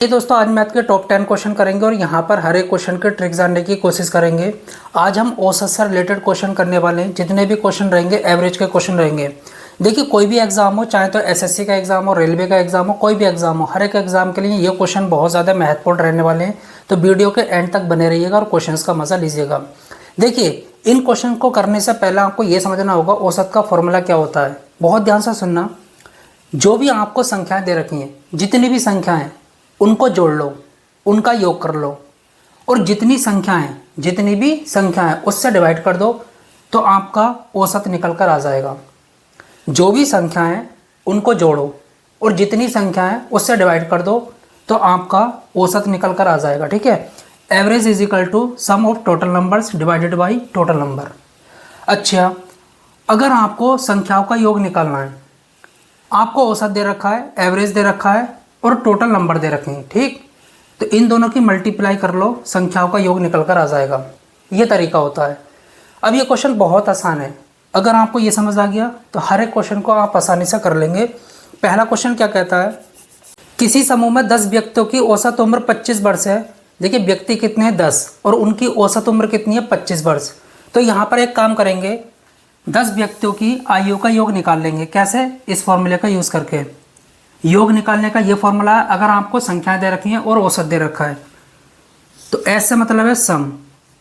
ये दोस्तों आज मैथ के टॉप 10 क्वेश्चन करेंगे और यहाँ पर हर एक क्वेश्चन के ट्रिक जानने की कोशिश करेंगे। आज हम औसत से रिलेटेड क्वेश्चन करने वाले हैं। जितने भी क्वेश्चन रहेंगे एवरेज के क्वेश्चन रहेंगे। देखिए कोई भी एग्जाम हो, चाहे तो एसएससी का एग्जाम हो, रेलवे का एग्जाम हो, कोई भी एग्जाम हो, हर एक एग्जाम के लिए ये क्वेश्चन बहुत ज़्यादा महत्वपूर्ण रहने वाले हैं। तो वीडियो के एंड तक बने रहिएगा और क्वेश्चन का मजा लीजिएगा। देखिए इन क्वेश्चन को करने से पहले आपको ये समझना होगा औसत का फॉर्मूला क्या होता है। बहुत ध्यान से सुनना। जो भी आपको संख्याएं दे रखी हैं, जितनी भी संख्याएं, उनको जोड़ लो, उनका योग कर लो और जितनी भी संख्याएं उससे डिवाइड कर दो तो आपका औसत निकल कर आ जाएगा। जो भी संख्याएं उनको जोड़ो और जितनी संख्याएं उससे डिवाइड कर दो तो आपका औसत निकल कर आ जाएगा। ठीक है। Average is equal to sum of total numbers divided by total number. अच्छा, अगर आपको संख्याओं का योग निकालना है, आपको औसत दे रखा है, एवरेज दे रखा है और टोटल नंबर दे रखे हैं। ठीक, तो इन दोनों की मल्टीप्लाई कर लो, संख्याओं का योग निकल कर आ जाएगा। ये तरीका होता है। अब ये क्वेश्चन बहुत आसान है। अगर आपको ये समझ आ गया तो हर एक क्वेश्चन को आप आसानी से कर लेंगे। पहला क्वेश्चन क्या कहता है, किसी समूह में 10 व्यक्तियों की औसत उम्र 25 वर्ष है। देखिए व्यक्ति कितने हैं, 10, और उनकी औसत उम्र कितनी है, 25 वर्ष। तो यहाँ पर एक काम करेंगे, 10 व्यक्तियों की आयु का योग निकाल लेंगे। कैसे? इस फॉर्मूले का यूज़ करके। योग निकालने का ये फॉर्मूला है। अगर आपको संख्याएं दे रखी हैं और औसत दे रखा है तो एस से मतलब है सम।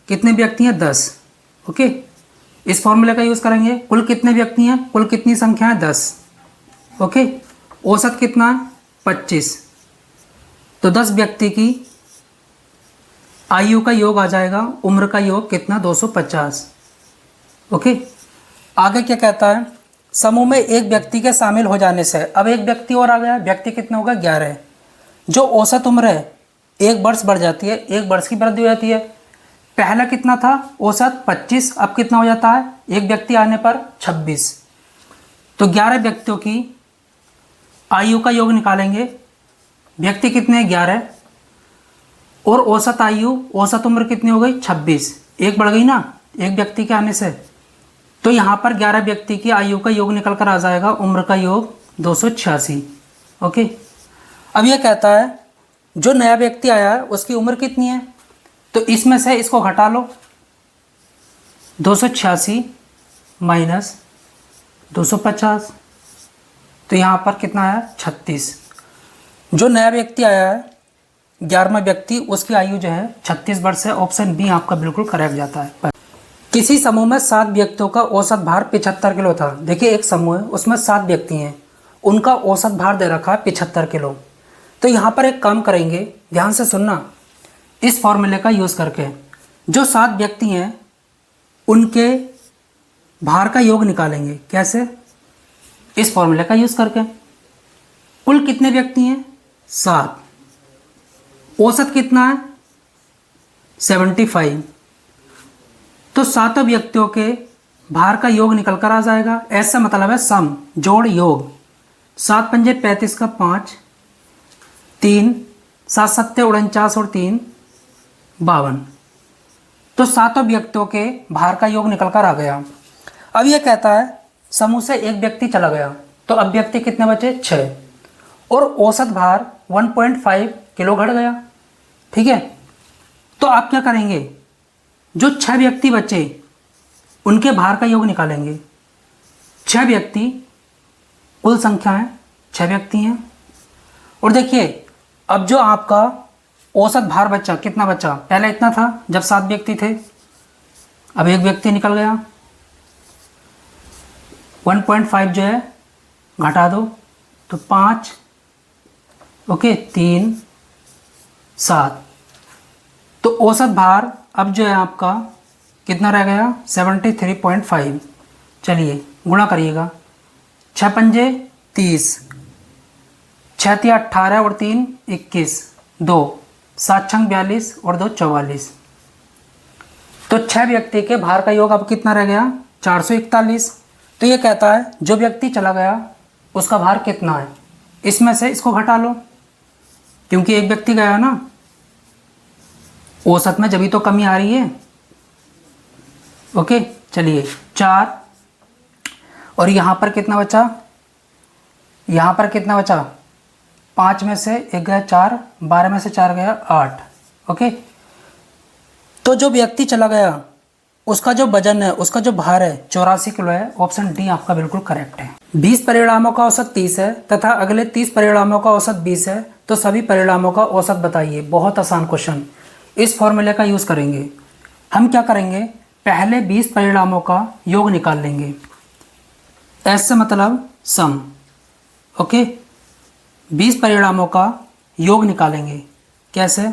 कितने व्यक्ति हैं, 10। ओके, इस फॉर्मूले का यूज़ करेंगे। कुल कितने व्यक्ति हैं, कुल कितनी संख्या है, 10। ओके, औसत कितना है, 25। तो 10 व्यक्ति की आयु का योग आ जाएगा, उम्र का योग कितना, 250। ओके, आगे क्या कहता है, समूह में एक व्यक्ति के शामिल हो जाने से, अब एक व्यक्ति और आ गया, व्यक्ति कितना होगा, 11। जो औसत उम्र है 1 वर्ष बढ़ जाती है, 1 वर्ष की वृद्धि हो जाती है। पहला कितना था, औसत 25, अब कितना हो जाता है, एक व्यक्ति आने पर 26। तो 11 व्यक्तियों की आयु का योग निकालेंगे। व्यक्ति कितने, 11, और औसत आयु, औसत उम्र कितनी हो गई, 26। एक बढ़ गई ना एक व्यक्ति के आने से। तो यहाँ पर 11 व्यक्ति की आयु का योग निकल कर आ जाएगा, उम्र का योग 286। ओके, अब ये कहता है जो नया व्यक्ति आया है उसकी उम्र कितनी है, तो इसमें से इसको घटा लो, 286 माइनस 250, तो यहाँ पर कितना है, 36। जो नया व्यक्ति आया है 11वां व्यक्ति, उसकी आयु जो है 36 वर्ष है। ऑप्शन बी आपका बिल्कुल करेक्ट जाता है। किसी समूह में 7 व्यक्तियों का औसत भार 75 किलो था। देखिए एक समूह है, उसमें 7 व्यक्ति हैं, उनका औसत भार दे रखा है 75 किलो। तो यहाँ पर एक काम करेंगे, ध्यान से सुनना, इस फॉर्मूले का यूज़ करके जो 7 व्यक्ति हैं उनके भार का योग निकालेंगे। कैसे? इस फॉर्मूले का यूज़ करके। कुल कितने व्यक्ति हैं, 7, औसत कितना है, 75। तो 7 व्यक्तियों के भार का योग निकल कर आ जाएगा। ऐसा मतलब है सम, जोड़ योग। 7 पंजे 35 का 5, 3 7 सत्ते 49 और 3 52। तो 7 व्यक्तियों के भार का योग निकल कर आ गया। अब यह कहता है समूह से एक व्यक्ति चला गया, तो अब व्यक्ति कितने बचे, 6, और औसत भार 1.5 किलो घट गया। ठीक है, तो आप क्या करेंगे, जो 6 व्यक्ति बचे उनके भार का योग निकालेंगे। 6 व्यक्ति, कुल संख्या है 6 व्यक्ति हैं। और देखिए अब जो आपका औसत भार बचा, कितना बचा, पहले इतना था जब 7 व्यक्ति थे, अब एक व्यक्ति निकल गया, 1.5 जो है घटा दो तो 5, ओके, 3 7। तो औसत भार अब जो है आपका कितना रह गया, 73.5। चलिए गुणा करिएगा, 6 पंजे 30, 6 तिया 18 और 3 21, 2 7 छंग 42 और 2 44। तो 6 व्यक्ति के भार का योग अब कितना रह गया, 441। तो ये कहता है जो व्यक्ति चला गया उसका भार कितना है, इसमें से इसको घटा लो, क्योंकि एक व्यक्ति गया ना, औसत में जब भी तो कमी आ रही है। ओके, चलिए 4, और यहाँ पर कितना बचा, यहाँ पर कितना बचा, 5 में से 1 गया 4, 12 में से 4 गया 8। ओके, तो जो व्यक्ति चला गया उसका जो वजन है, उसका जो भार है 84 किलो है। ऑप्शन डी आपका बिल्कुल करेक्ट है। 20 परिणामों का औसत 30 है तथा अगले 30 परिणामों का औसत 20 है, तो सभी परिणामों का औसत बताइए। बहुत आसान क्वेश्चन। इस फॉर्मूले का यूज़ करेंगे। हम क्या करेंगे, पहले 20 परिणामों का योग निकाल लेंगे। एस से मतलब सम। ओके, 20 परिणामों का योग निकालेंगे। कैसे,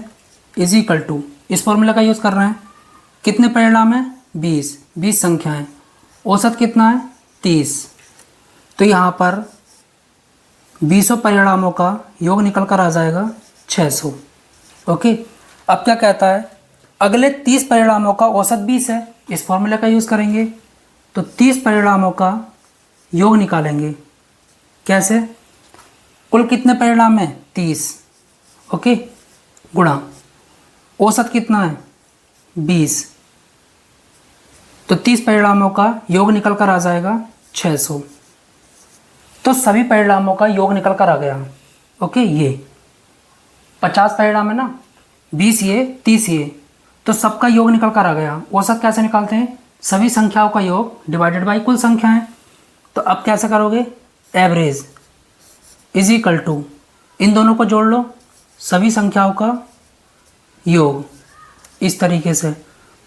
इज इक्वल टू, इस फॉर्मूले का यूज़ कर रहे हैं। कितने परिणाम हैं, 20 संख्याएं। औसत कितना है, 30। तो यहाँ पर 20 परिणामों का योग निकल कर आ जाएगा 600। ओके, अब क्या कहता है, अगले 30 परिणामों का औसत 20 है। इस फॉर्मूले का यूज़ करेंगे। तो 30 परिणामों का योग निकालेंगे। कैसे, कुल कितने परिणाम हैं, 30। ओके, गुणा औसत कितना है, 20। तो 30 परिणामों का योग निकल कर आ जाएगा 600। तो सभी परिणामों का योग निकल कर आ गया। ओके, ये 50 परिणाम है ना, 20 ये, 30 ये, तो सबका योग निकल कर आ गया। औसत कैसे निकालते हैं, सभी संख्याओं का योग डिवाइडेड बाई कुल संख्याएं। तो अब कैसे करोगे, एवरेज इज इक्वल टू, इन दोनों को जोड़ लो, सभी संख्याओं का योग, इस तरीके से,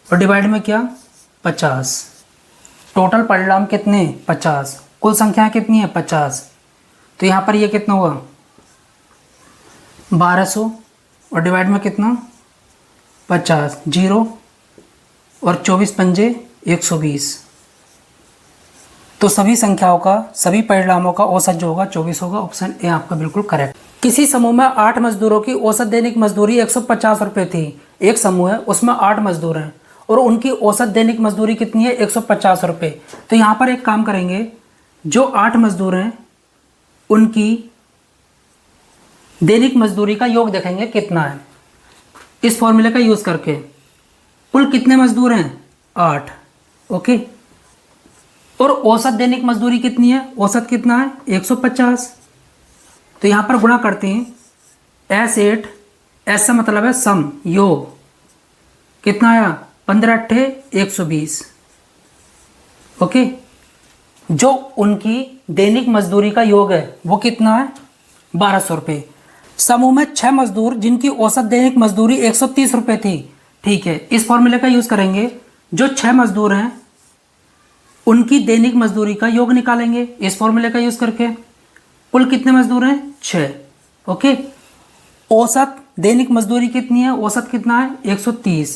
और डिवाइड में क्या, 50। टोटल परिणाम कितने, 50। कुल संख्याएं कितनी है, 50। तो यहाँ पर ये कितना हुआ, 1200, और डिवाइड में कितना, 50, 0 और 24 पंजे 120। तो सभी संख्याओं का, सभी परिणामों का औसत जो होगा 24 होगा। ऑप्शन ए आपका बिल्कुल करेक्ट। किसी समूह में 8 मजदूरों की औसत दैनिक मजदूरी 150 रुपये थी। एक समूह है, उसमें 8 मजदूर हैं और उनकी औसत दैनिक मजदूरी कितनी है, 150 रुपये। तो यहाँ पर एक काम करेंगे, जो 8 मजदूर हैं उनकी दैनिक मजदूरी का योग देखेंगे कितना है, इस फॉर्मूले का यूज़ करके। कुल कितने मजदूर हैं, 8। ओके, और औसत दैनिक मजदूरी कितनी है, औसत कितना है, 150। तो यहाँ पर गुणा करते हैं, S8, S से मतलब है सम, योग, कितना आया, 15 अट्ठे 120। ओके, जो उनकी दैनिक मजदूरी का योग है वो कितना है, 1200 रुपये। समूह में 6 मजदूर जिनकी औसत दैनिक मजदूरी 130 रुपये थी। ठीक है, इस फॉर्मूले का यूज़ करेंगे। जो 6 मजदूर हैं उनकी दैनिक मजदूरी का योग निकालेंगे इस फॉर्मूले का यूज़ करके। कुल कितने मजदूर हैं, 6। ओके, औसत दैनिक मजदूरी कितनी है, औसत कितना है, 130।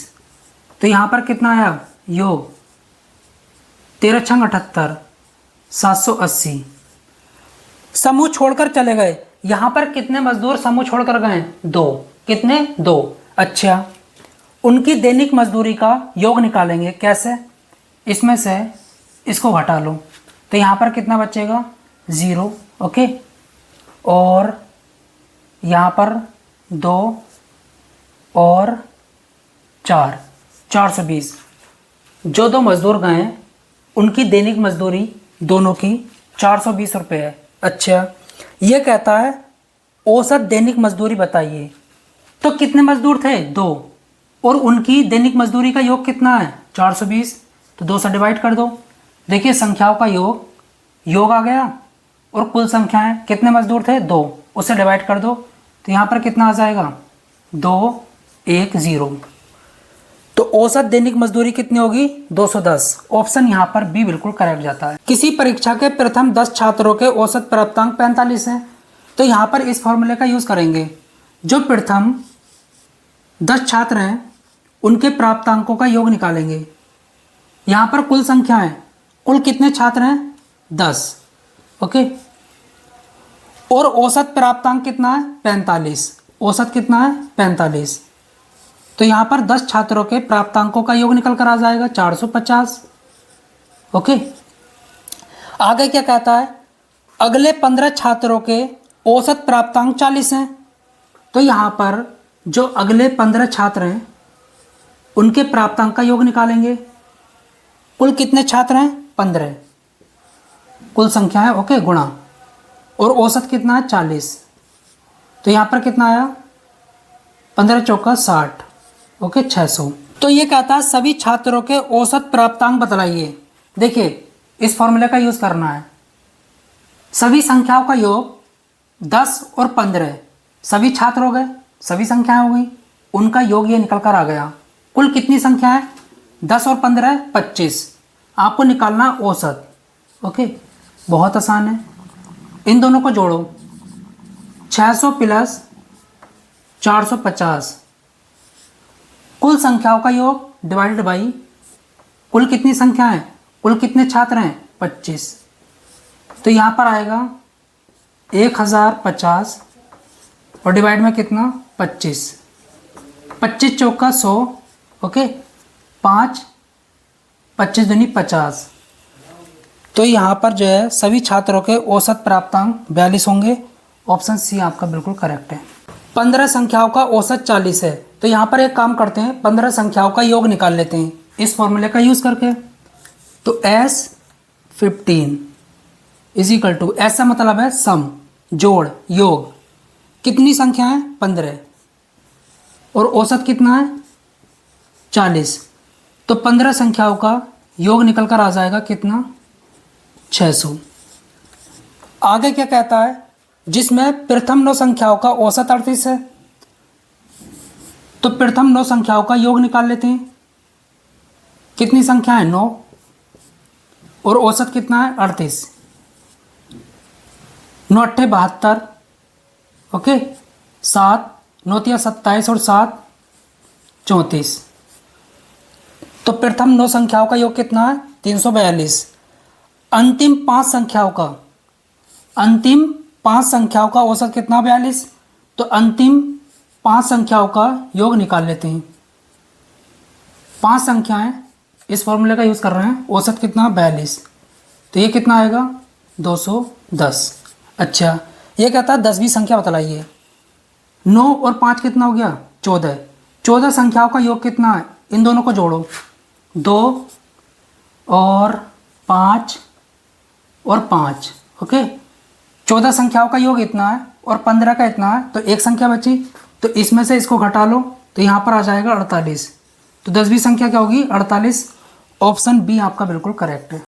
तो यहाँ पर कितना आया, योग 13 छंग 78, 780। समूह छोड़कर चले गए। यहाँ पर कितने मजदूर समूह छोड़कर गए, 2। कितने, 2। अच्छा, उनकी दैनिक मजदूरी का योग निकालेंगे। कैसे, इसमें से इसको घटा लो, तो यहाँ पर कितना बचेगा, 0। ओके, और यहाँ पर 2 और 4, 420। जो 2 मजदूर गए हैं उनकी दैनिक मजदूरी दोनों की 420 रुपये है। अच्छा, ये कहता है औसत दैनिक मजदूरी बताइए। तो कितने मजदूर थे, 2, और उनकी दैनिक मजदूरी का योग कितना है, 420। तो 2 से डिवाइड कर दो। देखिए संख्याओं का योग आ गया, और कुल संख्याएं, कितने मजदूर थे, 2, उससे डिवाइड कर दो। तो यहाँ पर कितना आ जाएगा, 2, 1, 0। तो औसत दैनिक मजदूरी कितनी होगी, 210। ऑप्शन यहाँ पर बी बिल्कुल करेक्ट जाता है। किसी परीक्षा के प्रथम 10 छात्रों के औसत प्राप्तांक 45 है। तो यहाँ पर इस फॉर्मूले का यूज़ करेंगे। जो प्रथम 10 छात्र हैं उनके प्राप्तांकों का योग निकालेंगे। यहाँ पर कुल संख्या है, कुल कितने छात्र हैं, 10। ओके, और औसत प्राप्तांक कितना है, 45। औसत कितना है, 45। तो यहाँ पर 10 छात्रों के प्राप्तांकों का योग निकल कर आ जाएगा 450। ओके, आगे क्या कहता है, अगले 15 छात्रों के औसत प्राप्तांक 40 हैं। तो यहाँ पर जो अगले 15 छात्र हैं उनके प्राप्तांक का योग निकालेंगे। कुल कितने छात्र हैं, 15, कुल संख्या है। ओके, गुणा, और औसत कितना है, 40। तो यहाँ पर कितना आया 15 चौका 60, ओके 600। तो ये कहता है सभी छात्रों के औसत प्राप्तांक बतलाइए। देखिए इस फॉर्मूले का यूज़ करना है। सभी संख्याओं का योग 10 और 15, सभी छात्र हो गए, सभी संख्याएं हो गई, उनका योग ये निकल कर आ गया। कुल कितनी संख्या है 10 और 15 25, आपको निकालना औसत। ओके बहुत आसान है। इन दोनों को जोड़ो 600 प्लस 450, कुल संख्याओं का योग डिवाइडेड बाई कुल कितनी संख्या है, कुल कितने छात्र हैं 25। तो यहाँ पर आएगा 1050 और डिवाइड में कितना 25, 25 चौका 100, ओके 5 25 दूनी 50। तो यहाँ पर जो है सभी छात्रों के औसत प्राप्तांक 42 होंगे। ऑप्शन सी आपका बिल्कुल करेक्ट है। 15 संख्याओं का औसत 40 है। तो यहाँ पर एक काम करते हैं, 15 संख्याओं का योग निकाल लेते हैं इस फॉर्मूले का यूज़ करके। तो S15 इज इक्वल टू, ऐसा मतलब है सम, जोड़, योग। कितनी संख्या है 15 और औसत कितना है 40। तो 15 संख्याओं का योग निकल कर आ जाएगा कितना 600। आगे क्या कहता है, जिसमें प्रथम 9 संख्याओं का औसत 38 है। तो प्रथम 9 संख्याओं का योग निकाल लेते हैं। कितनी संख्या है 9 और औसत कितना है 38। 9 8 72, ओके 7 9 3 27 और 7 34। तो प्रथम 9 संख्याओं का योग कितना है 342। अंतिम 5 संख्याओं का औसत कितना 42। तो अंतिम 5 संख्याओं का योग निकाल लेते हैं। 5 संख्याएं इस फॉर्मूले का यूज़ कर रहे हैं, औसत कितना 42। तो ये कितना आएगा 210। अच्छा ये कहता है 10वीं संख्या बतलाइए। 9 और 5 कितना हो गया 14। 14 संख्याओं का योग कितना है, इन दोनों को जोड़ो 2 और 5 और 5, ओके 14 संख्याओं का योग इतना है और 15 का इतना है। तो एक संख्या बची, तो इसमें से इसको घटा लो तो यहाँ पर आ जाएगा 48। तो 10वीं संख्या क्या होगी 48। ऑप्शन बी आपका बिल्कुल करेक्ट है।